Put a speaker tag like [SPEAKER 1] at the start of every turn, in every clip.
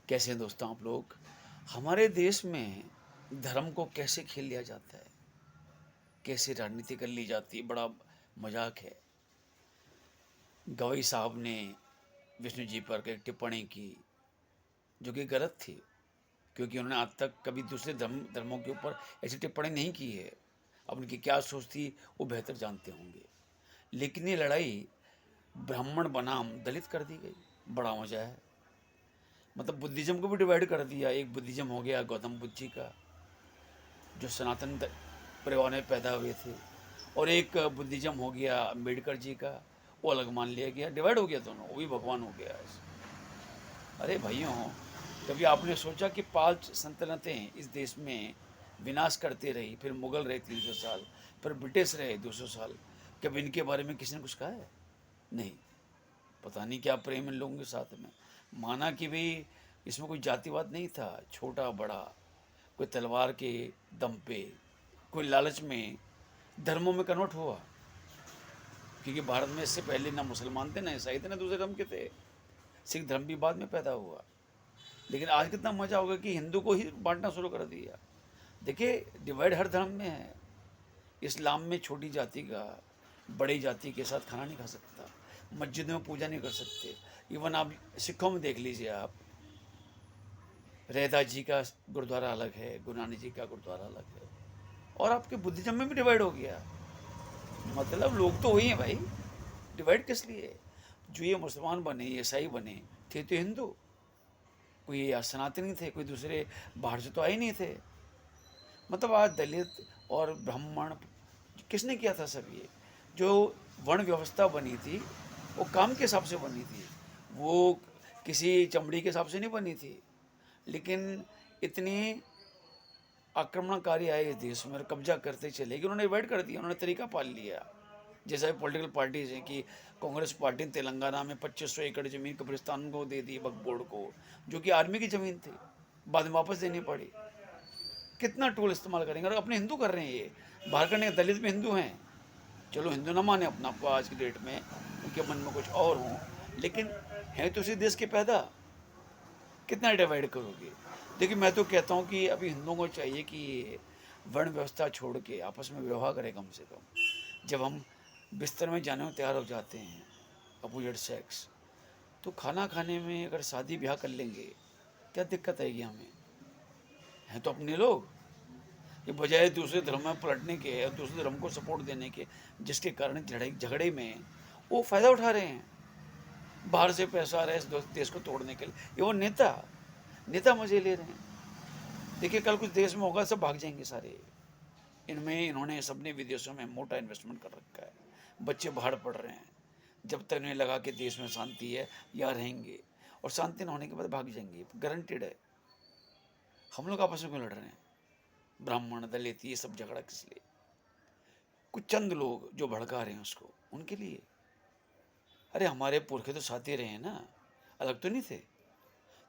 [SPEAKER 1] कैसे हैं दोस्तों आप लोग? हमारे देश में धर्म को कैसे खेल लिया जाता है, कैसे राजनीति कर ली जाती है, बड़ा मजाक है। गवई साहब ने विष्णु जी पर एक टिप्पणी की जो कि गलत थी, क्योंकि उन्होंने आज तक कभी दूसरे धर्मों के ऊपर ऐसी टिप्पणी नहीं की है। अब उनकी क्या सोच थी वो बेहतर जानते होंगे। लेकिन ये लड़ाई ब्राह्मण बनाम दलित कर दी गई। बड़ा मजा है। मतलब बुद्धिज्म को भी डिवाइड कर दिया। एक बुद्धिज्म हो गया गौतम बुद्ध जी का, जो सनातन परिवार में पैदा हुए थे, और एक बुद्धिज्म हो गया अम्बेडकर जी का, वो अलग मान लिया गया, डिवाइड हो गया दोनों, वो भी भगवान हो गया ऐसे। अरे भाइयों, कभी आपने सोचा कि 5 सल्तनतें इस देश में विनाश करते रही, फिर मुगल रहे 300 साल, फिर ब्रिटिश रहे 200 साल, कभी इनके बारे में किसी ने कुछ कहा है? नहीं। पता नहीं क्या प्रेम इन लोगों के साथ में। माना कि भाई इसमें कोई जातिवाद नहीं था, छोटा बड़ा, कोई तलवार के दम पे, कोई लालच में धर्मों में कन्वर्ट हुआ। क्योंकि भारत में इससे पहले ना मुसलमान थे, ना ईसाई थे, ना दूसरे धर्म के थे। सिख धर्म भी बाद में पैदा हुआ। लेकिन आज कितना मजा होगा कि हिंदू को ही बांटना शुरू कर दिया। देखिए, डिवाइड हर धर्म में है। इस्लाम में छोटी जाति का बड़ी जाति के साथ खाना नहीं खा सकता, मस्जिद में पूजा नहीं कर सकते। इवन आप सिखों में देख लीजिए, आप रहदास जी का गुरुद्वारा अलग है, गुरु नानक जी का गुरुद्वारा अलग है, और आपके बुद्धिज्म में भी डिवाइड हो गया। मतलब लोग तो वही हैं भाई, डिवाइड किस लिए? जो ये मुसलमान बने, ईसाई बने, थे तो हिंदू, कोई सनातनी थे, कोई दूसरे बाहर से तो आए नहीं थे। मतलब आज दलित और ब्राह्मण किसने किया था सब ये? जो वर्ण व्यवस्था बनी थी वो काम के हिसाब से बनी थी, वो किसी चमड़ी के हिसाब से नहीं बनी थी। लेकिन इतनी आक्रमणकारी आए इस देश में और कब्जा करते चले गए, उन्होंने डिवाइड कर दिया, उन्होंने तरीका पाल लिया। जैसा पॉलिटिकल पार्टीज हैं कि कांग्रेस पार्टी ने तेलंगाना में 2500 एकड़ ज़मीन कब्रिस्तान को दे दी, वक्फ बोर्ड को, जो कि आर्मी की ज़मीन थी, बाद में वापस देनी पड़ी। कितना टूल इस्तेमाल करेंगे, और अपने हिंदू कर रहे हैं ये। बाहर करने दलित में हिंदू हैं, चलो हिंदू ना माने अपना आपको आज की डेट में, उनके मन में कुछ और हों, लेकिन हैं तो उसी देश के पैदा। कितना डिवाइड करोगे? देखिए, मैं तो कहता हूँ कि अभी हिंदुओं को चाहिए कि ये वर्ण व्यवस्था छोड़ के आपस में विवाह करें कम से कम। जब हम बिस्तर में जाने में तैयार हो जाते हैं, अपोजिट सेक्स, तो खाना खाने में अगर शादी ब्याह कर लेंगे, क्या दिक्कत आएगी हमें? हैं तो अपने लोग। ये बजाय दूसरे धर्म में पलटने के और दूसरे धर्म को सपोर्ट देने के, जिसके कारण लड़ाई झगड़े में वो फ़ायदा उठा रहे हैं। बाहर से पैसा आ रहा है इस देश को तोड़ने के लिए, ये वो नेता नेता मजे ले रहे हैं। देखिए, कल कुछ देश में होगा, सब भाग जाएंगे सारे। इनमें इन्होंने सबने विदेशों में मोटा इन्वेस्टमेंट कर रखा है, बच्चे बाहर पढ़ रहे हैं। जब तक इन्हें लगा कि देश में शांति है, यहाँ रहेंगे, और शांति न होने के बाद भाग जाएंगे, गारंटेड है। हम लोग आपस में क्यों लड़ रहे हैं? ब्राह्मण दलित ये सब झगड़ा किस लिए? कुछ चंद लोग जो भड़का रहे हैं उसको, उनके लिए। अरे हमारे पुरखे तो साथ ही रहे हैं ना, अलग तो नहीं थे।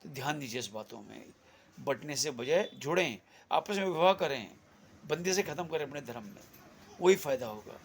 [SPEAKER 1] तो ध्यान दीजिए इस बातों में। बंटने से बजाय जुड़ें, आपस में विवाह करें, बंदी से ख़त्म करें अपने धर्म में, वही फ़ायदा होगा।